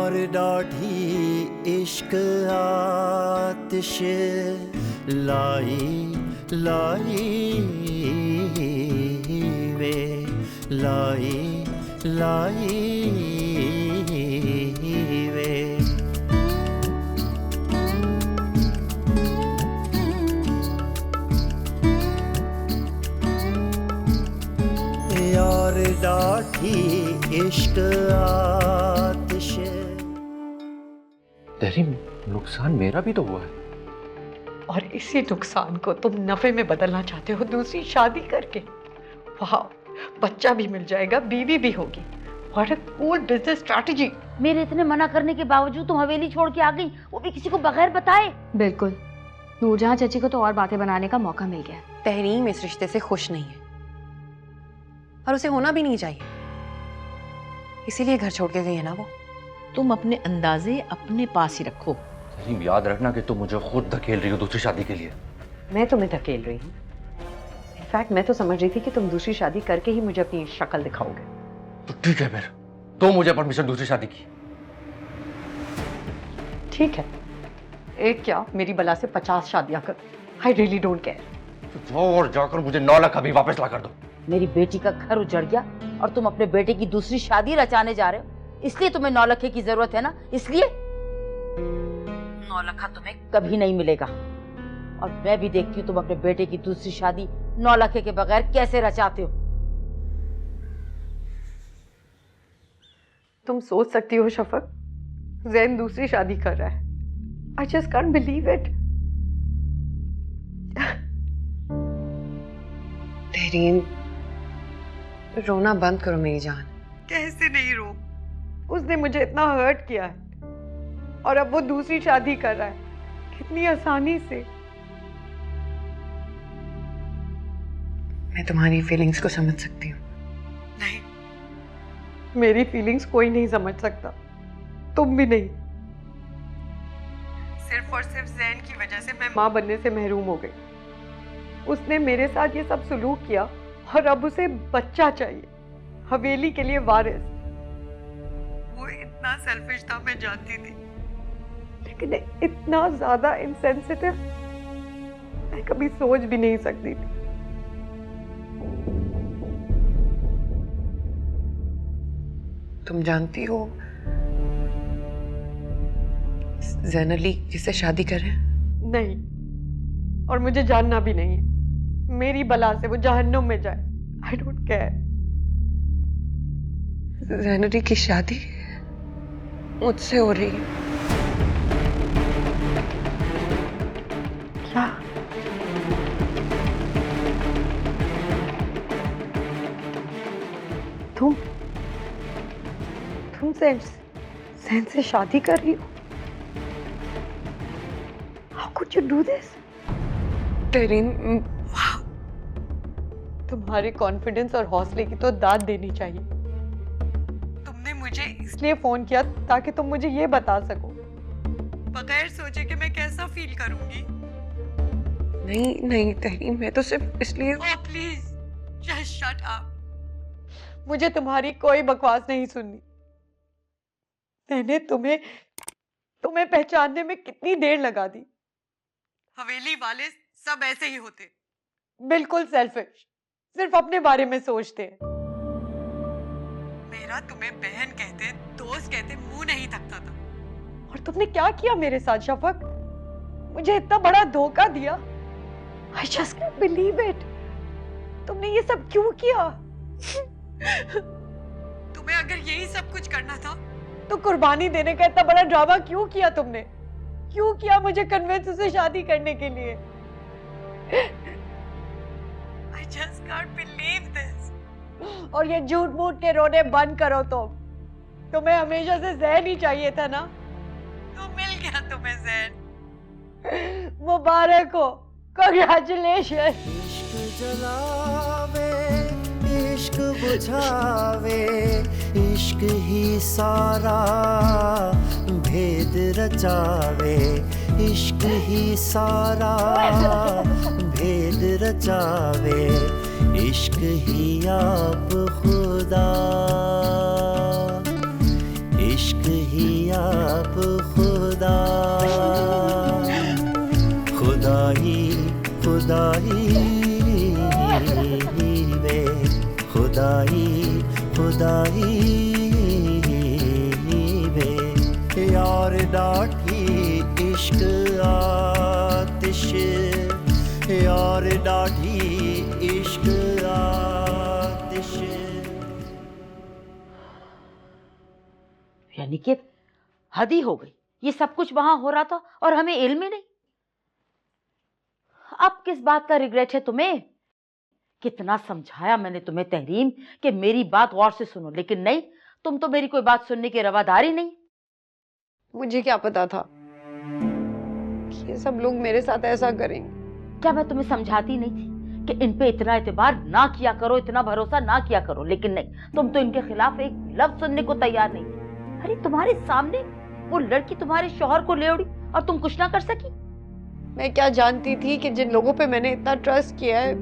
यार डाढ़ी इश्क आतिश लाई लाई वे लाई लाई वे। यार डाढ़ी इश्क आतिश। तहरीम, नुकसान मेरा भी तो हुआ है। और इसी नुकसान को तुम नफे में बदलना चाहते हो दूसरी शादी करके। वाह, बच्चा भी मिल जाएगा, बीवी भी होगी। What a cool business strategy. मेरे इतने मना करने के बावजूद तुम हवेली छोड़ के आ गई, वो भी किसी को बगैर बताए। बिल्कुल, नूरजहां चाची को तो और बातें बनाने का मौका मिल गया। तहरीम इस रिश्ते से खुश नहीं है और उसे होना भी नहीं चाहिए, इसीलिए घर छोड़ के गई है ना वो। तुम अपने अंदाजे अपने पास ही रखो। तहरीम, याद रखना कि तुम मुझे खुद धकेल रही हो दूसरी शादी के लिए। मैं तुम्हें धकेल रही हूँ? इनफैक्ट मैं तो समझ रही थी कि तुम दूसरी शादी करके ही मुझे अपनी शक्ल दिखाओगे। तो ठीक है, फिर तो मुझे परमिशन दूसरी शादी की। ठीक है, एक क्या मेरी बला से 50 शादियां कर। I really don't care. तो जाओ और जाकर मुझे 9 लाख अभी वापस ला कर दो। मेरी बेटी का घर उजड़ गया और तुम अपने बेटे की दूसरी शादी रचाने जा रहे हो, इसलिए तुम्हें 9 लाख की जरूरत है ना? इसलिए 9 लाख तुम्हें कभी नहीं मिलेगा। और मैं भी देखती हूँ तुम अपने बेटे की दूसरी शादी 9 लाख के बगैर कैसे रचाते हो। तुम सोच सकती हो शफक, ज़ैन दूसरी शादी कर रहा है। I just can't believe it. Tahreem, रोना बंद करो मेरी जान। कैसे नहीं रो? उसने मुझे इतना हर्ट किया है और अब वो दूसरी शादी कर रहा है कितनी आसानी से। मैं तुम्हारी फीलिंग्स को समझ सकती हूँ। नहीं, मेरी फीलिंग्स कोई नहीं समझ सकता, तुम भी नहीं। सिर्फ और सिर्फ ज़ैन की वजह से मैं माँ बनने से महरूम हो गई। उसने मेरे साथ ये सब सुलूक किया और अब उसे बच्चा चाहिए, हवेली के लिए वारिस। वो इतना सेल्फिश था, मैं जानती थी, लेकिन इतना ज्यादा इनसेंसिटिव मैं कभी सोच भी नहीं सकती थी। तुम जानती हो ज़ैन अली किससे शादी कर रहे हैं? नहीं, और मुझे जानना भी नहीं है। मेरी बला से वो जहन्नुम में जाए, आई डोंट केयर। ज़ैन अली की शादी मुझसे हो रही है। क्या? तुम ज़ैन से शादी कर रही हो? How could you do this? Tahreem, तुम्हारे कॉन्फिडेंस और हौसले की तो दाद देनी चाहिए। तुमने मुझे इसलिए फोन किया ताकि तुम मुझे ये बता सको, बगैर सोचे कि मैं कैसा फील करूंगी। नहीं नहीं तहरीम, मैं तो सिर्फ इसलिए। Oh please, just shut up. मुझे तुम्हारी कोई बकवास नहीं सुननी। मैंने तुम्हें पहचानने में कितनी देर लगा दी। हवेली वाले सब ऐसे ही होते, बिल्कुल सेल्फिश, सिर्फ अपने बारे में सोचते हैं। मेरा तुम्हें बहन कहते, दोस्त कहते मुंह नहीं थकता था। और तुमने क्या किया मेरे साथ शफक? मुझे इतना बड़ा धोखा दिया। I just can't believe it। तुमने ये सब क्यों किया? तुम्हें अगर यही सब कुछ करना था तो कुर्बानी देने का इतना बड़ा ड्रामा क्यों किया तुमने? क्यों किया मुझे कन्विंस उसे शादी करने के लिए? I just can't believe this। और ये झूठ मूठ के रोने बंद करो तुम्हें हमेशा से ज़ैन ही चाहिए था ना? तो मिल गया तुम्हें ज़ैन। मुबारक हो, कांग्रेचुलेशन। इश्क जलावे, इश्क बुझावे, इश्क ही सारा भेद रचावे, इश्क ही सारा भेद रचावे, इश्क ही आप खुदा, इश्क ही खुदाई खुदाई वे खुदाई खुदाई वे यार डाठी इश्क आतिश यार डाठी इश्क आतिश। यानी कि हद ही हो गई, ये सब कुछ वहां हो रहा था और हमें इल्म ही नहीं। अब किस बात का रिग्रेट है तुम्हें? कितना समझाया मैंने तुम्हें तहरीम कि मेरी बात गौर से सुनो, लेकिन नहीं, तुम तो मेरी कोई बात सुनने की रवादार ही नहीं। मुझे क्या पता था कि ये सब लोग मेरे साथ ऐसा करेंगे। क्या मैं तुम्हें समझाती नहीं थी कि इन पे इतना एतबार ना किया करो, इतना भरोसा ना किया करो? लेकिन नहीं, तुम तो इनके खिलाफ एक लफ्ज सुनने को तैयार नहीं थी। अरे तुम्हारे सामने वो लड़की तुम्हारे शौहर को ले उड़ी और तुम कुछ ना कर सकी? मैं क्या जानती थी कि जिन लोगों पे मैंने इतना ट्रस्ट किया है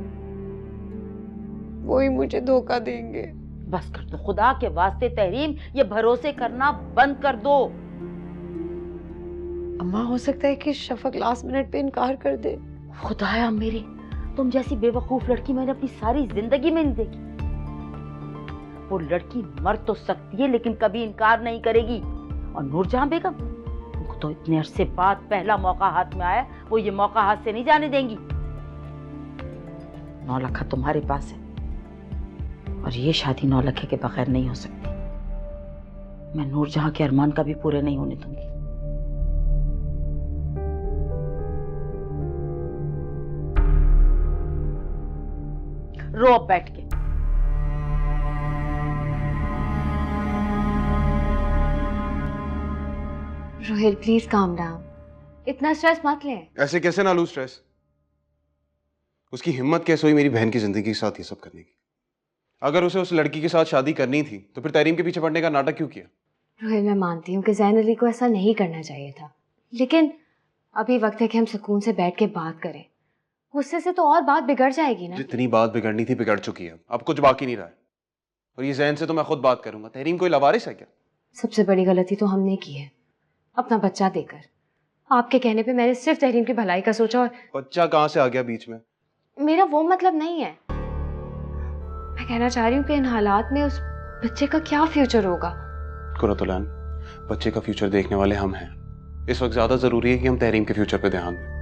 वो ही मुझे धोखा देंगे। बस कर दो, खुदा के वास्ते तहरीम, ये भरोसे करना बंद कर दो। अम्मा, हो सकता है कि शफक लास्ट मिनट पे इनकार कर दे। खुदाया मेरी, तुम जैसी बेवकूफ लड़की मैंने अपनी सारी जिंदगी में नहीं देखी। वो लड़की मर तो सकती है लेकिन कभी इनकार नहीं करेगी। और नूरजहां बेगम, उनको तो इतने अरसे बाद पहला मौका हाथ में आया, वो ये मौका हाथ से नहीं जाने देंगी। 9 लाख तुम्हारे पास है और ये शादी 9 लाख के बगैर नहीं हो सकती। मैं नूरजहां के अरमान का भी पूरे नहीं होने दूंगी। रो अब बैठ के। रोहिल प्लीज काम डाउन, इतना स्ट्रेस मत ले। ऐसे कैसे ना लूं स्ट्रेस? उसकी हिम्मत कैसे हुई मेरी बहन की जिंदगी के साथ ये सब करने की? अगर उसे उस लड़की के साथ शादी करनी थी तो फिर तहरीम के पीछे पड़ने का नाटक क्यों किया? रोहिल, मैं मानती हूँ कि ज़ैन अली को ऐसा नहीं करना चाहिए था, लेकिन अभी वक्त है कि हम सुकून से बैठ के बात करें। गुस्से से तो और बात बिगड़ जाएगी ना। जितनी बात बिगड़नी थी बिगड़ चुकी है, अब कुछ बाकी नहीं रहा है। और ये ज़ैन से तो मैं खुद बात करूंगा। तहरीम कोई लवारिस है क्या? सबसे बड़ी गलती तो हमने की है, अपना बच्चा देकर। आपके कहने पे मैंने सिर्फ तहरीम की भलाई का सोचा और बच्चा कहाँ से आ गया बीच में? मेरा वो मतलब नहीं है। मैं कहना चाह रही हूँ कि इन हालात में उस बच्चे का क्या फ्यूचर होगा। कुरतुलैन, बच्चे का फ्यूचर देखने वाले हम हैं। इस वक्त ज्यादा जरूरी है कि हम तहरीम के फ्यूचर पे ध्यान दें।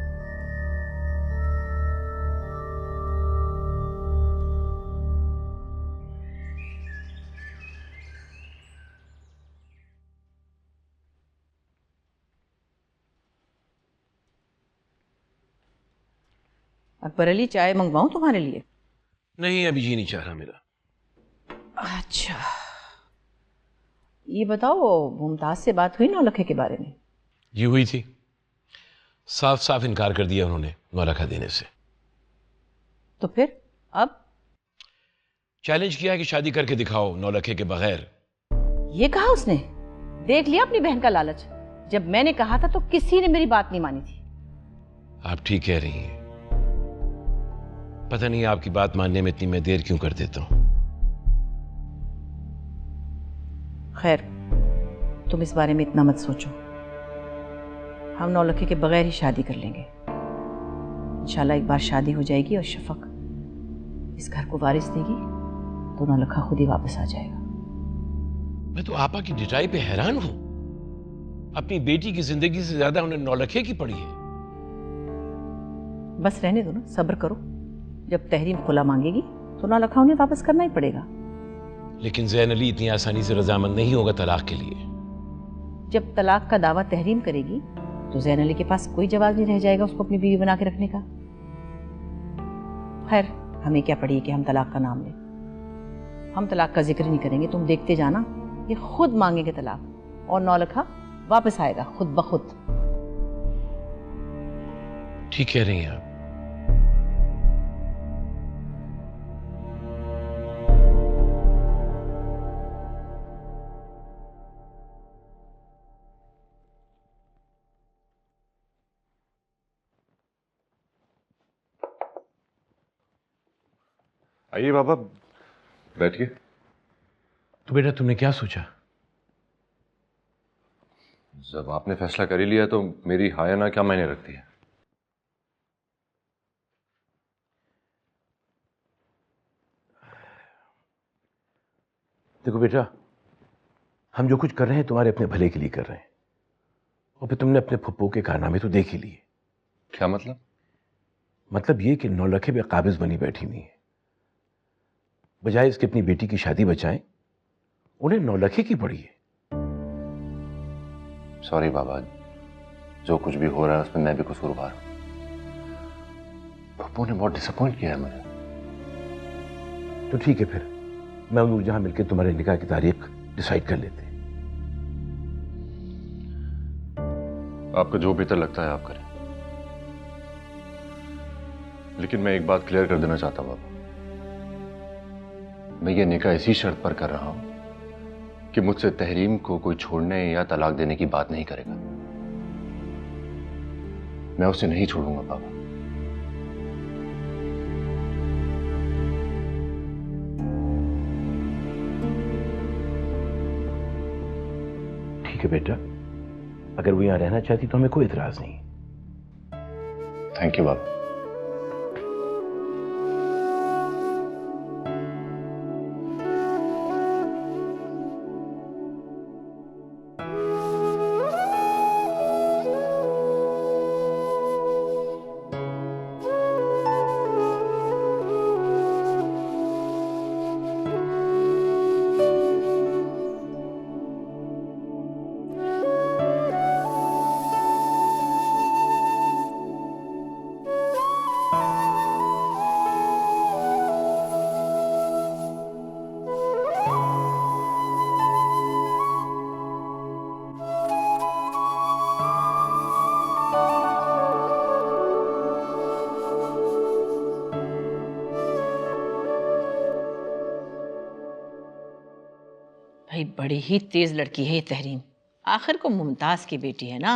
अकबर अली, चाय मंगवाऊं तुम्हारे लिए? नहीं, अभी जी नहीं चाह रहा मेरा। अच्छा, ये बताओ, मुमताज से बात हुई 9 लाख के बारे में? जी हुई थी, साफ साफ इनकार कर दिया उन्होंने 9 लाख देने से। तो फिर अब चैलेंज किया है कि शादी करके दिखाओ 9 लाख के बगैर। ये कहा उसने? देख लिया अपनी बहन का लालच। जब मैंने कहा था तो किसी ने मेरी बात नहीं मानी थी। आप ठीक कह रही हैं, पता नहीं आपकी बात मानने में इतनी मैं देर क्यों कर देता हूं। खैर, तुम इस बारे में इतना मत सोचो। हम 9 लाख के बगैर ही शादी कर लेंगे। इंशाल्लाह एक बार शादी हो जाएगी और शफक इस घर को वारिस देगी तो 9 लाख खुद ही वापस आ जाएगा। मैं तो आपा की डिटाई पे हैरान हूं। अपनी बेटी की जिंदगी से ज्यादा उन्हें 9 लाख की पड़ी है। बस रहने दो ना, सब्र करो। जब तहरीम खुला मांगेगी तो 9 लाख उन्हें वापस करना ही पड़ेगा। लेकिन ज़ैन अली इतनी आसानी से रजामंद नहीं होगा तलाक के लिए। जब तलाक का दावा तहरीम करेगी तो ज़ैन अली के पास कोई जवाब नहीं रह जाएगा उसको अपनी बीवी बना के रखने का। खैर, हमें क्या पड़ी कि हम तलाक का नाम लें। हम तलाक का जिक्र नहीं करेंगे, तुम देखते जाना, ये खुद मांगेंगे तलाक और 9 लाख वापस आएगा खुद ब खुद। ठीक कह रही हैं आप। आइए बाबा, बैठिए। तो बेटा, तुमने क्या सोचा? जब आपने फैसला कर ही लिया तो मेरी हाँ या ना क्या मायने रखती है? देखो बेटा, हम जो कुछ कर रहे हैं तुम्हारे अपने भले के लिए कर रहे हैं, और फिर तुमने अपने फुप्पो के कारनामे तो देख ही लिए। क्या मतलब? मतलब ये कि नौलखे पे काबिज बनी बैठी हुई है। बजाय इसके अपनी बेटी की शादी बचाएं, उन्हें नौलखे की पड़ी है। सॉरी बाबा, जो कुछ भी हो रहा है उसमें मैं भी कसूरवार हूं। पप्पू ने बहुत डिसअपॉइंट किया है मुझे। तो ठीक है, फिर मैं और नूरजहां मिलकर तुम्हारे निकाह की तारीख डिसाइड कर लेते हैं। आपको जो बेहतर लगता है आप करें, लेकिन मैं एक बात क्लियर कर देना चाहता हूं बाबा। मैं ये निकाह इसी शर्त पर कर रहा हूं कि मुझसे तहरीम को कोई छोड़ने या तलाक देने की बात नहीं करेगा। मैं उसे नहीं छोड़ूंगा बाबा। ठीक है बेटा, अगर वो यहां रहना चाहती तो हमें कोई इतराज नहीं। थैंक यू बाबा। भाई बड़ी ही तेज लड़की है ये तहरीम। आखिर को मुमताज की बेटी है ना,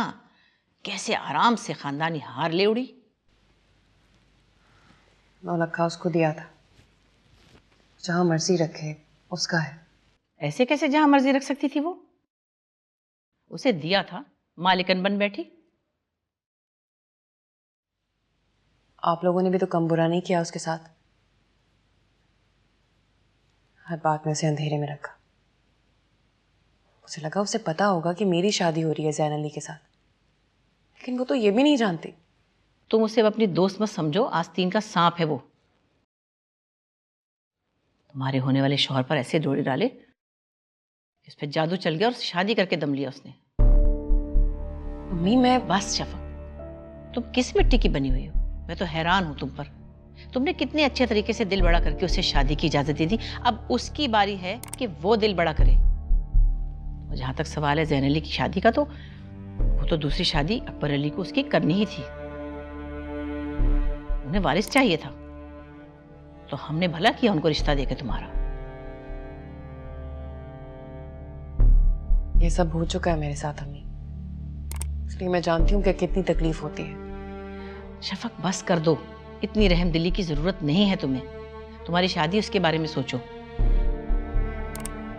कैसे आराम से खानदानी हार ले उड़ी। नौलखा उसको दिया था, जहां मर्जी रखे उसका है। ऐसे कैसे जहां मर्जी रख सकती थी वो? उसे दिया था, मालिकन बन बैठी। आप लोगों ने भी तो कम बुरा नहीं किया उसके साथ। हर बात में उसे अंधेरे में रखा। मुझे लगा उसे पता होगा कि मेरी शादी हो रही है जैन अली के साथ, लेकिन वो तो ये भी नहीं जानती। तुम उसे अपनी दोस्त मत समझो, आस्तीन का सांप है वो। तुम्हारे होने वाले शौहर पर ऐसे डोरे डाले, इस पे जादू चल गया और शादी करके दम लिया उसने। मम्मी मैं बस शफक, तुम किस मिट्टी की बनी हुई हो? मैं तो हैरान हूं तुम पर। तुमने कितने अच्छे तरीके से दिल बड़ा करके उसे शादी की इजाजत दे दी। अब उसकी बारी है कि वो दिल बड़ा करे। और जहां तक सवाल है जैन अली की शादी का, तो वो तो दूसरी शादी अकबर अली को उसकी करनी ही थी। उन्हें वारिस चाहिए था, तो हमने भला किया उनको रिश्ता देकर तुम्हारा। ये सब हो चुका है मेरे साथ अम्मी, इसलिए मैं जानती हूँ कि कितनी तकलीफ होती है। शफक बस कर दो, इतनी रहम दिली की जरूरत नहीं है तुम्हें। तुम्हारी शादी, उसके बारे में सोचो।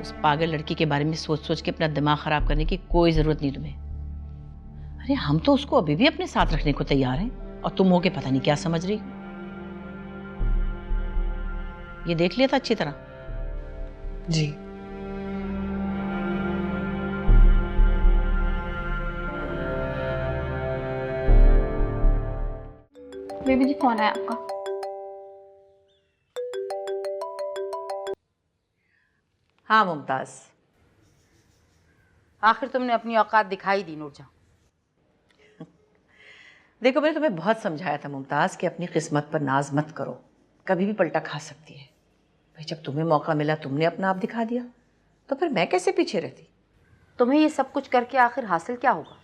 उस पागल लड़की के बारे में सोच सोच के अपना दिमाग खराब करने की कोई जरूरत नहीं तुम्हें। अरे हम तो उसको अभी भी अपने साथ रखने को तैयार हैं, और तुम होके पता नहीं क्या समझ रही। ये देख लिया था अच्छी तरह? जी बेबी जी, फोन है आपका। हाँ मुमताज, आखिर तुमने अपनी औकात दिखाई दी नूरजहां। देखो मैंने तुम्हें बहुत समझाया था मुमताज कि अपनी किस्मत पर नाज मत करो, कभी भी पलटा खा सकती है। भाई जब तुम्हें मौका मिला तुमने अपना आप दिखा दिया, तो फिर मैं कैसे पीछे रहती? तुम्हें ये सब कुछ करके आखिर हासिल क्या होगा?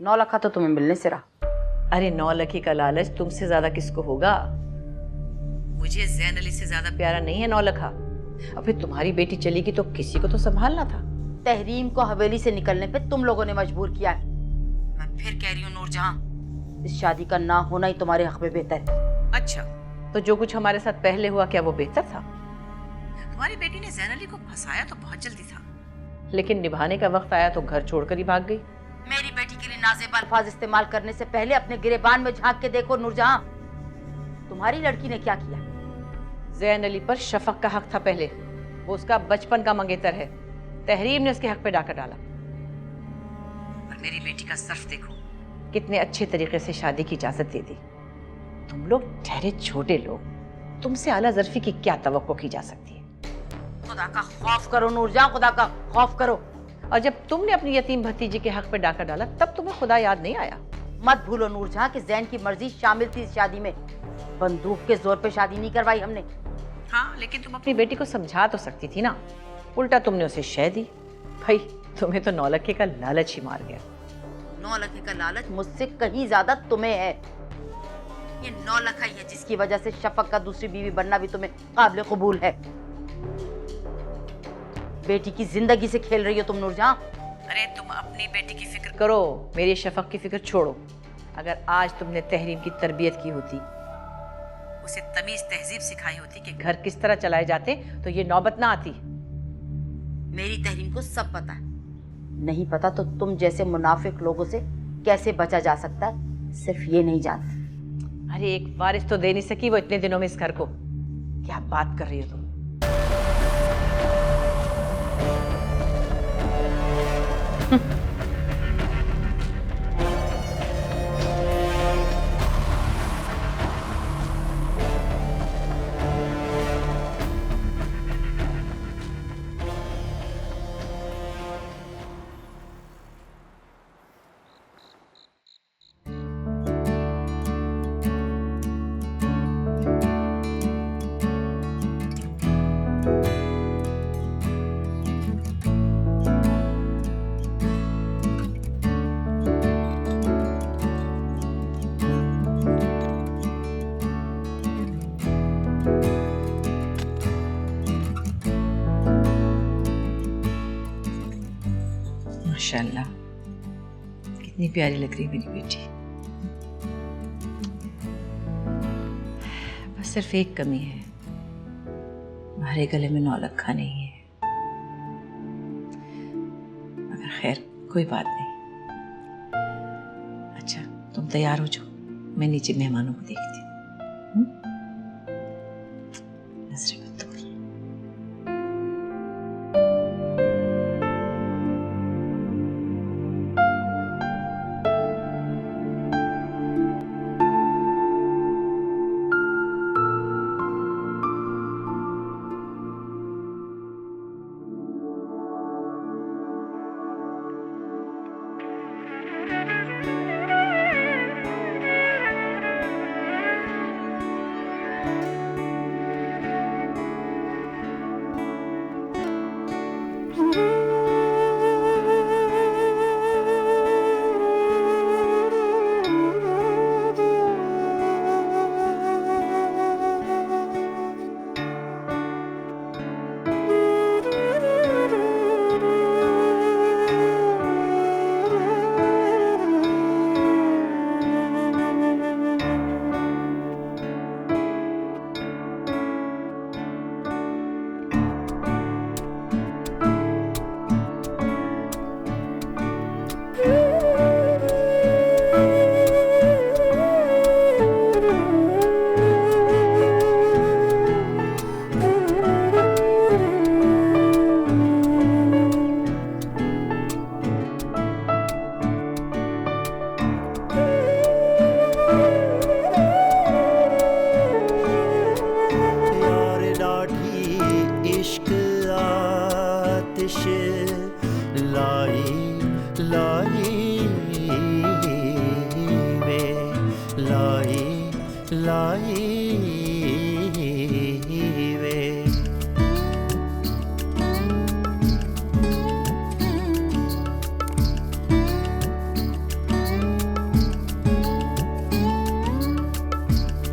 9 लाख तो तुम्हें मिलने से रहा। अरे 9 लाख का लालच तुमसे ज्यादा किसको होगा? मुझे जैन अली से ज्यादा प्यारा नहीं है 9 लाख। और फिर तुम्हारी बेटी चलेगी तो किसी को तो संभालना था। तहरीम को हवेली से निकलने पे तुम लोगों ने मजबूर किया है। मैं फिर कह रही हूँ नूरजहां, इस शादी का ना होना ही तुम्हारे हक में बेहतर है। अच्छा, तो जो कुछ हमारे साथ पहले हुआ क्या वो बेहतर था? तुम्हारी बेटी ने जैन अली को फंसाया तो बहुत जल्दी था, लेकिन निभाने का वक्त आया तो घर छोड़कर ही भाग गई। नाज़ेब अल्फाज इस्तेमाल करने से पहले अपने गिरेबान में झांक के देखो नूरजहां, तुम्हारी लड़की ने क्या किया। ज़ैन अली पर शफक का हक था पहले, वो उसका बचपन का मंगेतर है। तहरीम ने उसके हक पे डाका डाला। और मेरी बेटी का सर्फ देखो, कितने अच्छे तरीके से शादी की इजाजत दे दी। तुम लोग ठहरे छोटे लोग, तुमसे आला ज़र्फी की क्या तवक्को की जा सकती है। खुदा का खौफ करो नूरजहां, खुदा का खौफ करो। और जब तुमने अपनी यतीम भतीजी के हक पे डाका डाला तब तुम्हें खुदा याद नहीं आया। मत भूलो नूरजहां कि ज़ैन की मर्जी शामिल थी इस शादी में, बंदूक के जोर पे शादी नहीं करवाई हमने। हाँ, लेकिन तुम अपनी बेटी को समझा तो सकती थी ना, उल्टा तुमने उसे शह दी। भाई तुम्हें तो 9 लाख का लालच ही मार गया। 9 लाख का लालच मुझसे कहीं ज्यादा तुम्हें है। ये 9 लाख ही है जिसकी वजह से शफक का दूसरी बीवी बनना भी तुम्हें काबिल कबूल है। बेटी की जिंदगी से खेल रही हो तुम नूरजहां। अरे तुम अपनी बेटी की फिक्र करो, मेरी शफक की फिक्र छोड़ो। अगर आज तुमने तहरीम की तरबियत की होती, उसे तमीज तहजीब सिखाई होती कि घर किस तरह चलाए जाते, तो ये नौबत ना आती। मेरी तहरीम को सब पता है, नहीं पता तो तुम जैसे मुनाफिक लोगों से कैसे बचा जा सकता है, सिर्फ ये नहीं जानती। अरे एक वारिस तो दे नहीं सकी वो इतने दिनों में इस घर को। क्या बात कर रही हो तुम। माशाल्लाह, कितनी प्यारी लग रही मेरी बेटी। बस सिर्फ एक कमी है, हमारे गले में 9 लाख नहीं है। मगर खैर कोई बात नहीं। अच्छा तुम तैयार हो जाओ, मैं नीचे मेहमानों को देखती हूँ। नजरे मत तोड़।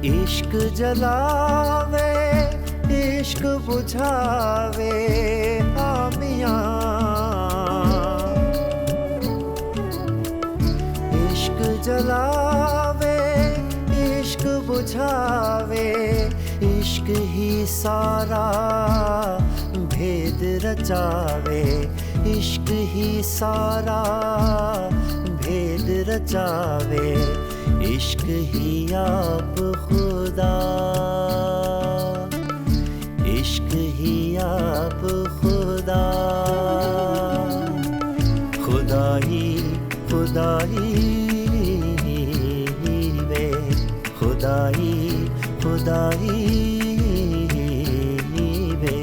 इश्क जलावे इश्क बुझावे आमियां, इश्क जलावे इश्क बुझावे, इश्क ही सारा भेद रचावे, इश्क ही सारा भेद रचावे, इश्क ही आप खुदा, इश्क ही आप खुदा, खुदाई खुदाई वे, खुदाई खुदाई वे,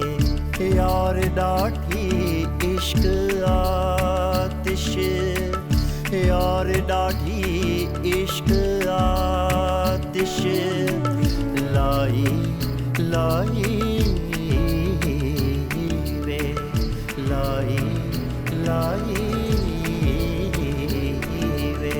यार डाठी इश्क आतिश, यार डाठी इश्क आतिश, लाई लाई वे, लाई लाई वे।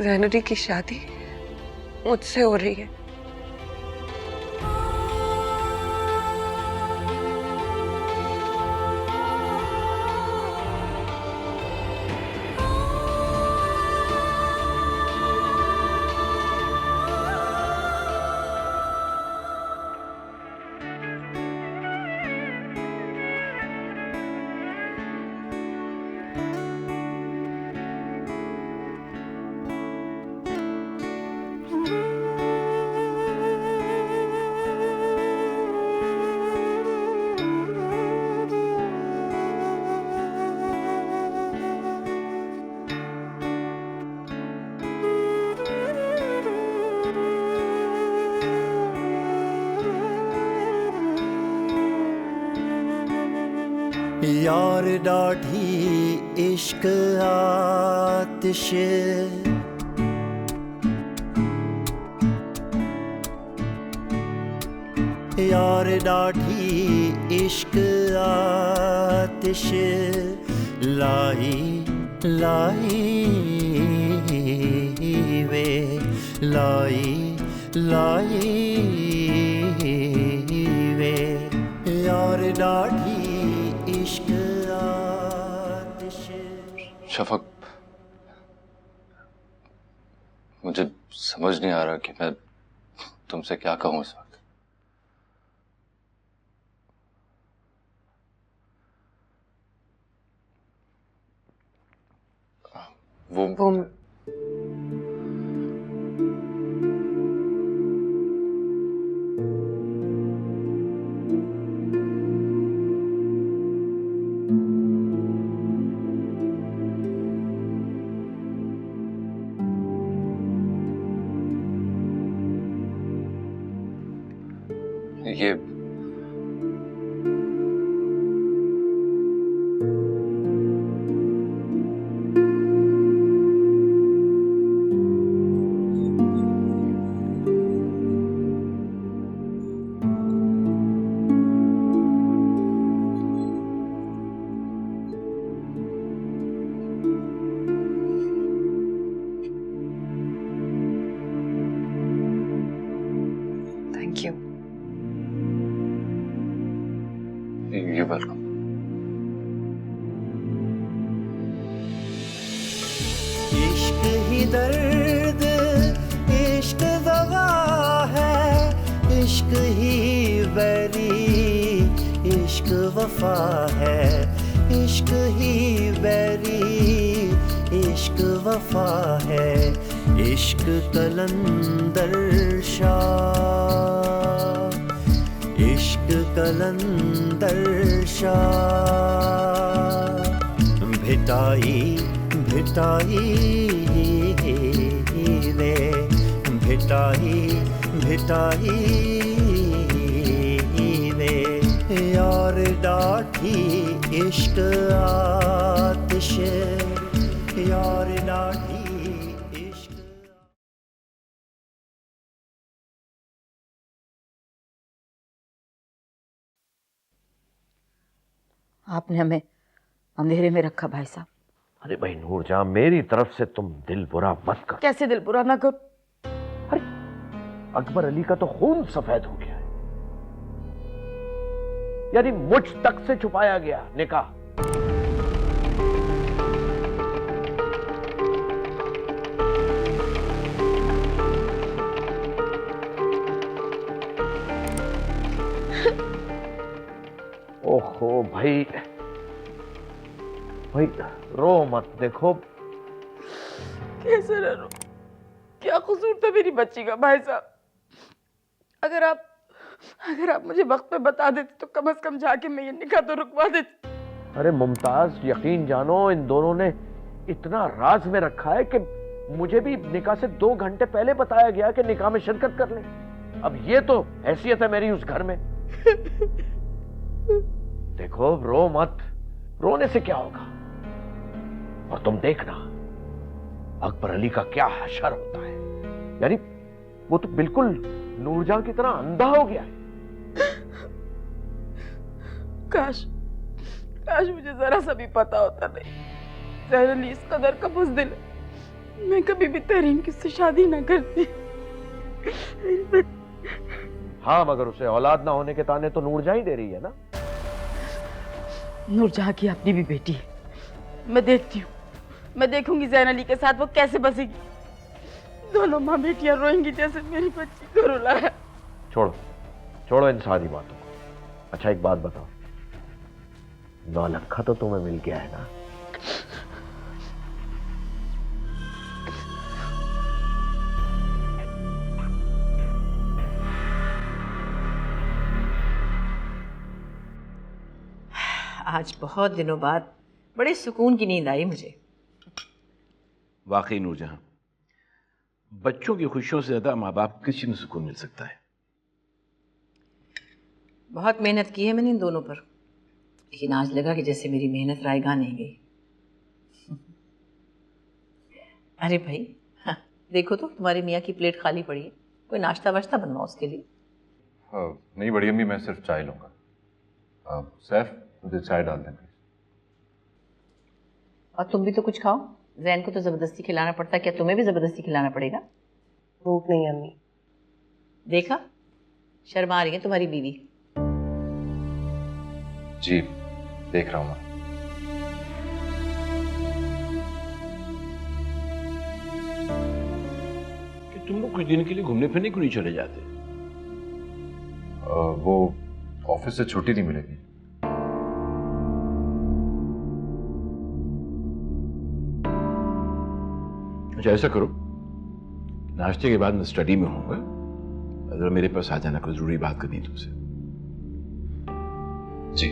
ज़ैनुरी की शादी मुझसे हो रही है। यार डाठी इश्क आतिश, यार डाठी इश्क आतिश, लाई लाई वे, लाई लाई वे, यार डाठी इश्क आतिश। शफक, मुझे समझ नहीं आ रहा कि मैं तुमसे क्या कहूं इस वक्त। वो ये थैंक यू। You welcome. इश्क ही दर्द, इश्क दवा है, इश्क ही बैरी, इश्क वफा है, इश्क ही बैरी, इश्क वफा है, इश्क कलंदर शाह, इश्क कलंदर शाह, भिटाई भिटाई रे, भिटाई भिटाई रे, यार डाठी इश्क आतिश, यार डाठी इश्क। आपने हमें अंधेरे में रखा भाई साहब। अरे भाई नूरजहां, मेरी तरफ से तुम दिल बुरा मत कर। कैसे दिल बुरा ना करो? अरे अकबर अली का तो खून सफेद हो गया है, यानी मुझ तक से छुपाया गया निकाह। ओहो भाई, भाई रो मत। देखो कैसे न रो, क्या कसूर था मेरी बच्ची का भाई साहब? अगर आप मुझे वक्त पे बता देते तो कम से कम जाके मैं ये निकाह तो रुकवा देती। अरे मुमताज, यकीन जानो इन दोनों ने इतना राज में रखा है कि मुझे भी निकाह से 2 घंटे पहले बताया गया कि निकाह में शिरकत कर ले। अब ये तो हैसियत है मेरी उस घर में। देखो रो मत, रोने से क्या होगा। और तुम देखना अकबर अली का क्या हशर होता है, यानी वो तो बिल्कुल नूरजहां की तरह अंधा हो गया है। काश मुझे जरा सा भी पता होता। नहीं, ज़हर अली इस कदर का बुज़दिल है, मैं कभी भी तहरीम की उससे शादी ना करती। हाँ, मगर उसे औलाद ना होने के ताने तो नूरजहां ही दे रही है ना। नूरजहां की अपनी भी बेटी है, मैं देखती हूँ, मैं देखूंगी ज़ैन अली के साथ वो कैसे बसेगी। दोनों माँ बेटियां रोएंगी जैसे मेरी बच्ची को रुलाया। छोड़ो इन सारी बातों को। अच्छा एक बात बताओ, 9 लखा तो तुम्हें मिल गया है ना? आज बहुत दिनों बाद बड़े सुकून की नींद आई मुझे। वाकई नूरजहां, बच्चों की खुशियों से ज्यादा माँ बाप को किसी में सुकून मिल सकता है। बहुत मेहनत की है मैंने इन दोनों पर, लेकिन आज लगा कि जैसे मेरी मेहनत रायगा नहीं गई। अरे भाई, हाँ, देखो तो तुम्हारी मियाँ की प्लेट खाली पड़ी है, कोई नाश्ता वाश्ता बनवाओ उसके लिए। नहीं बड़ी अम्मी, मैं सिर्फ चाय लूंगा। सैफ, मुझे चाय डाल दें। और तुम भी तो कुछ खाओ, जैन को तो जबरदस्ती खिलाना पड़ता है, क्या तुम्हें भी जबरदस्ती खिलाना पड़ेगा? भूख नहीं अम्मी। देखा, शर्मा रही है तुम्हारी बीवी। जी देख रहा हूं मैं। कि तुम लोग कुछ दिन के लिए घूमने फिरने क्यों नहीं चले जाते? वो ऑफिस से छुट्टी नहीं मिलेगी। अच्छा ऐसा करो, नाश्ते के बाद मैं स्टडी में होऊंगा, अगर मेरे पास आ जाना, कोई जरूरी बात करनी है तुमसे। जी।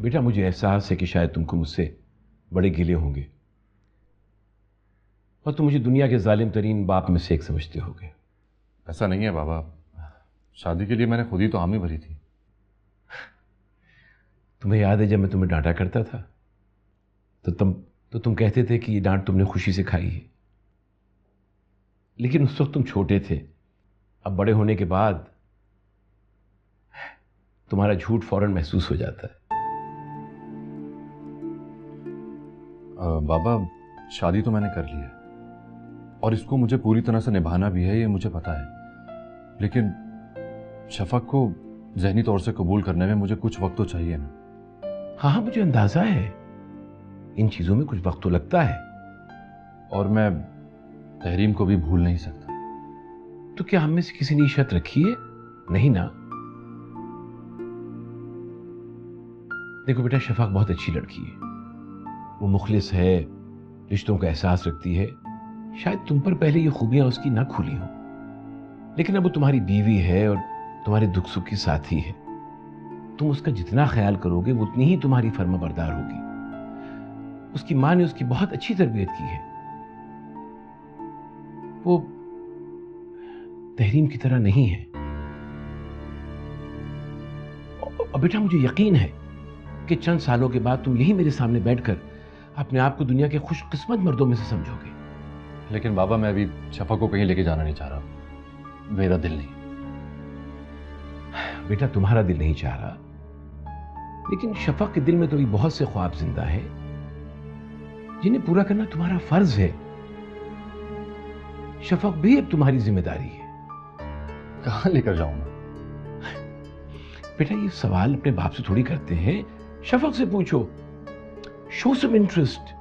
बेटा, मुझे एहसास है कि शायद तुमको मुझसे बड़े गिले होंगे और तुम मुझे दुनिया के जालिम तरीन बाप में से एक समझते होगे। ऐसा नहीं है बाबा, शादी के लिए मैंने खुद ही तो हामी भरी थी। तुम्हें याद है जब मैं तुम्हें डांटा करता था तो तुम कहते थे कि ये डांट तुमने खुशी से खाई है, लेकिन उस वक्त तुम छोटे थे। अब बड़े होने के बाद तुम्हारा झूठ फौरन महसूस हो जाता है। बाबा, शादी तो मैंने कर ली है और इसको मुझे पूरी तरह से निभाना भी है, ये मुझे पता है। लेकिन शफक को ज़हनी तौर से कबूल करने में मुझे कुछ वक्त तो चाहिए ना। हाँ, मुझे अंदाजा है, इन चीज़ों में कुछ वक्त तो लगता है। और मैं तहरीम को भी भूल नहीं सकता। तो क्या हम में से किसी ने शर्त रखी है? नहीं ना। देखो बेटा, शफक बहुत अच्छी लड़की है, वो मुखलिस है, रिश्तों का एहसास रखती है। शायद तुम पर पहले ये खूबियां उसकी ना खुली हों, लेकिन अब वो तुम्हारी बीवी है और तुम्हारे दुख सुख की साथी है। तुम उसका जितना ख्याल करोगे वो उतनी ही तुम्हारी फर्माबरदार होगी। उसकी माँ ने उसकी बहुत अच्छी तरबियत की है। वो तहरीम की तरह नहीं है। और बेटा, मुझे यकीन है कि चंद सालों के बाद तुम यही मेरे सामने बैठकर अपने आप को दुनिया के खुशकिस्मत मर्दों में से समझोगे। लेकिन बाबा, मैं अभी शफक को कहीं लेके जाना नहीं चाह रहा, मेरा दिल नहीं। बेटा, तुम्हारा दिल नहीं चाह रहा, लेकिन शफक के दिल में तो भी बहुत से ख्वाब जिंदा है जिन्हें पूरा करना तुम्हारा फर्ज है। शफक भी अब तुम्हारी जिम्मेदारी है। कहां लेकर जाऊंगा? बेटा, ये सवाल अपने बाप से थोड़ी करते हैं, शफक से पूछो। Show some interest.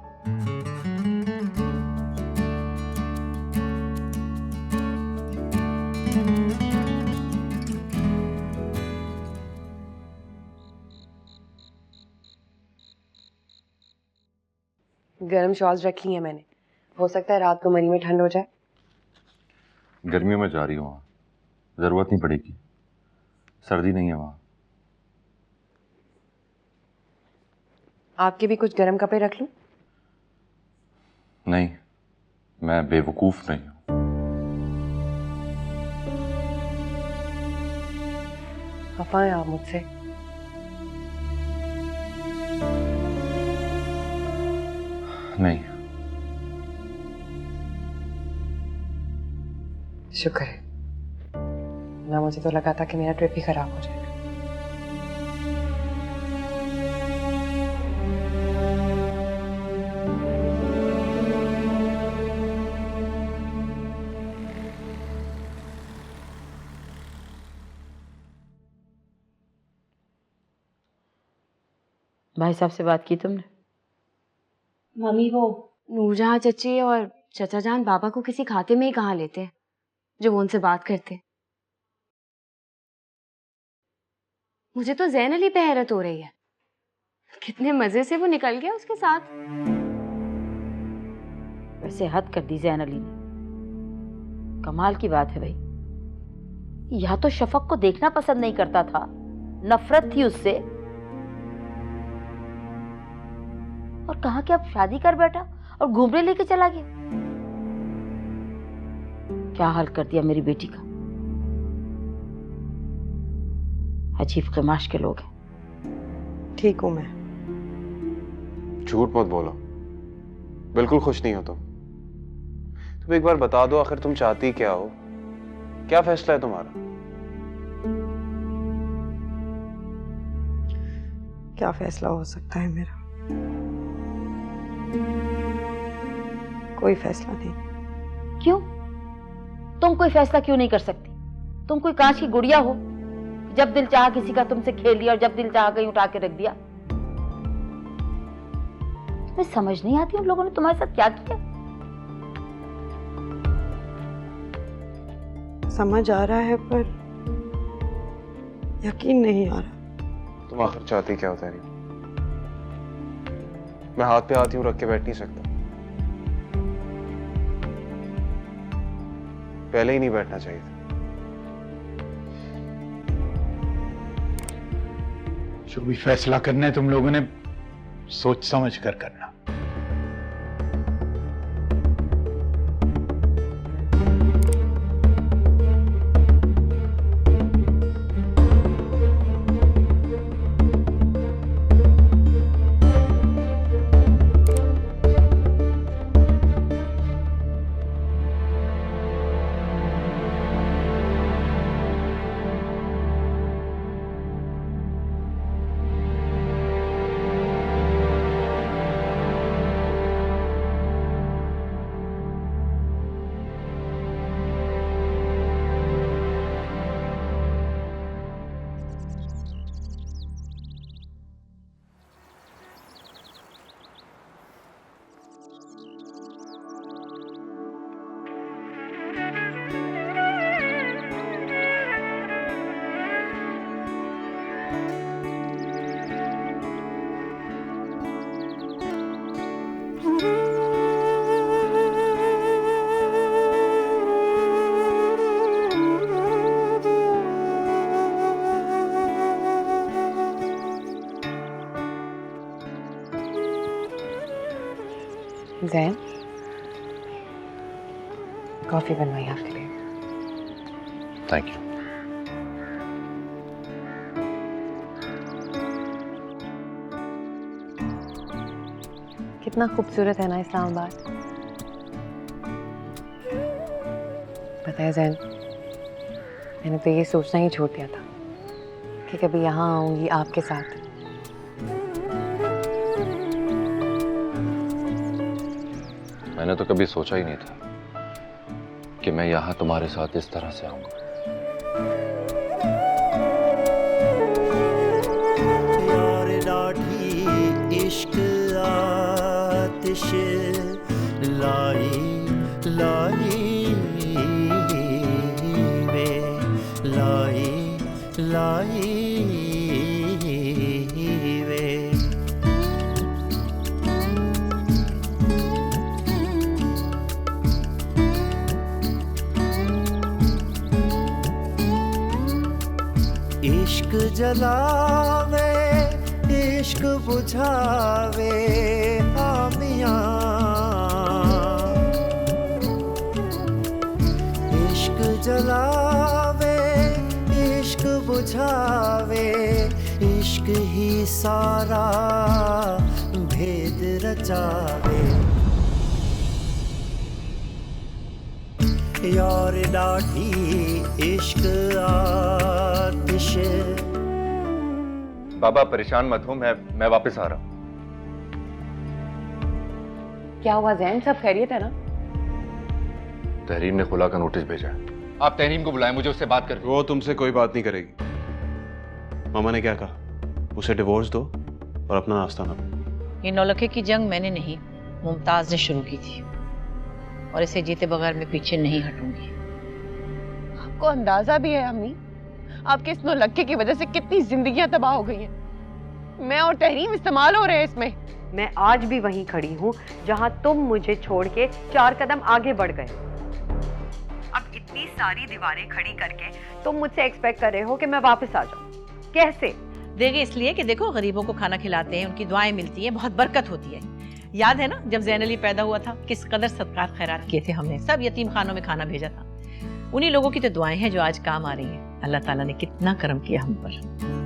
गर्म शॉल्स रखी हैं मैंने, हो सकता है रात को मरी में ठंड हो जाए। गर्मियों में जा रही हूँ, वहाँ जरूरत नहीं पड़ेगी, सर्दी नहीं है वहाँ। आपके भी कुछ गर्म कपड़े रख लूं? नहीं, मैं बेवकूफ नहीं हूँ। खफा हैं आप मुझसे? नहीं। शुक्र है, ना मुझे तो लगा था कि मेरा ट्रिप ही खराब हो जाएगा। भाई साहब से बात की तुमने? मम्मी, वो नूरजहां चची और चचा जान बाबा को किसी खाते में ही कहाँ लेते हैं जो वो उनसे बात करते हैं। मुझे तो ज़ैन अली पे हैरत हो रही है, कितने मजे से वो निकल गया उसके साथ। वैसे हद कर दी ज़ैन अली ने। कमाल की बात है भाई, या तो शफक को देखना पसंद नहीं करता था, नफरत थी उससे, और कहा कि अब शादी कर बैठा और घूमने लेके चला गया। क्या हाल कर दिया मेरी बेटी का। अजीब कमाश के लोग हैं। ठीक हूं मैं। झूठ मत बोलो, बिल्कुल खुश नहीं हो तुम एक बार बता दो, आखिर तुम चाहती क्या हो? क्या फैसला है तुम्हारा? क्या फैसला हो सकता है मेरा? कोई फैसला नहीं। क्यों? तुम कोई फैसला क्यों नहीं कर सकती? तुम कोई कांच की गुड़िया हो, जब दिल चाहा किसी का तुमसे खेल लिया और जब दिल चाहा कहीं उठा के रख दिया। तुम्हें समझ नहीं आती उन लोगों ने तुम्हारे साथ क्या किया? समझ आ रहा है पर यकीन नहीं आ रहा। तुम आखिर चाहती क्या होता है? मैं हाथ पे हाथ यूं रख के बैठ नहीं सकता, पहले ही नहीं बैठना चाहिए था। जो भी फैसला करना है तुम लोगों ने सोच समझ कर करना। जैन, कॉफी बनवाई आपके लिए। Thank you. कितना खूबसूरत है ना इस्लामाबाद। पता है जैन, मैंने तो ये सोचना ही छोड़ दिया था कि कभी यहाँ आऊंगी आपके साथ। मैंने तो कभी सोचा ही नहीं था कि मैं यहाँ तुम्हारे साथ इस तरह से आऊंगा। यार डाढ़ी इश्क आतिश लाई लाई वे लाई लाई वे। इश्क जलावे इश्क बुझावे आमियां, इश्क जलावे इश्क बुझावे, इश्क ही सारा भेद रचावे। यार डाढ़ी इश्क आतिश। बाबा परेशान मत हो, मैं वापस आ रहा हूँ। क्या हुआ जैन, सब खैरियत है ना? तहरीम ने खुला का नोटिस भेजा है। आप तहरीम को बुलाएं, मुझे उससे बात करनी। वो तुमसे कोई बात नहीं करेगी। मामा ने क्या कहा? उसे डिवोर्स दो और अपना नाश्ता ना दो। ये नौलखे की जंग मैंने नहीं, मुमताज ने शुरू की थी और इसे जीते बगैर मैं पीछे नहीं हटूंगी। आपको अंदाजा भी है अम्मी, आपके इस नौलखे की वजह से कितनी जिंदगियां तबाह हो गई हैं। मैं और तहरीम इस्तेमाल हो रहे हैं इसमें। मैं आज भी वहीं खड़ी हूँ जहाँ तुम मुझे छोड़ के 4 कदम आगे बढ़ गए। अब इतनी सारी दीवारें खड़ी करके तुम मुझसे एक्सपेक्ट कर रहे हो कि मैं वापस आ जाऊँ? कैसे? देंगे इसलिए कि देखो गरीबों को खाना खिलाते हैं, उनकी दुआएं मिलती हैं, बहुत बरकत होती है। याद है ना जब ज़ैन अली पैदा हुआ था, किस कदर सदकात खैरात किए थे हमने, सब यतीम खानों में खाना भेजा था। उन्हीं लोगों की तो दुआएं हैं जो आज काम आ रही हैं। अल्लाह ताला ने कितना करम किया हम पर।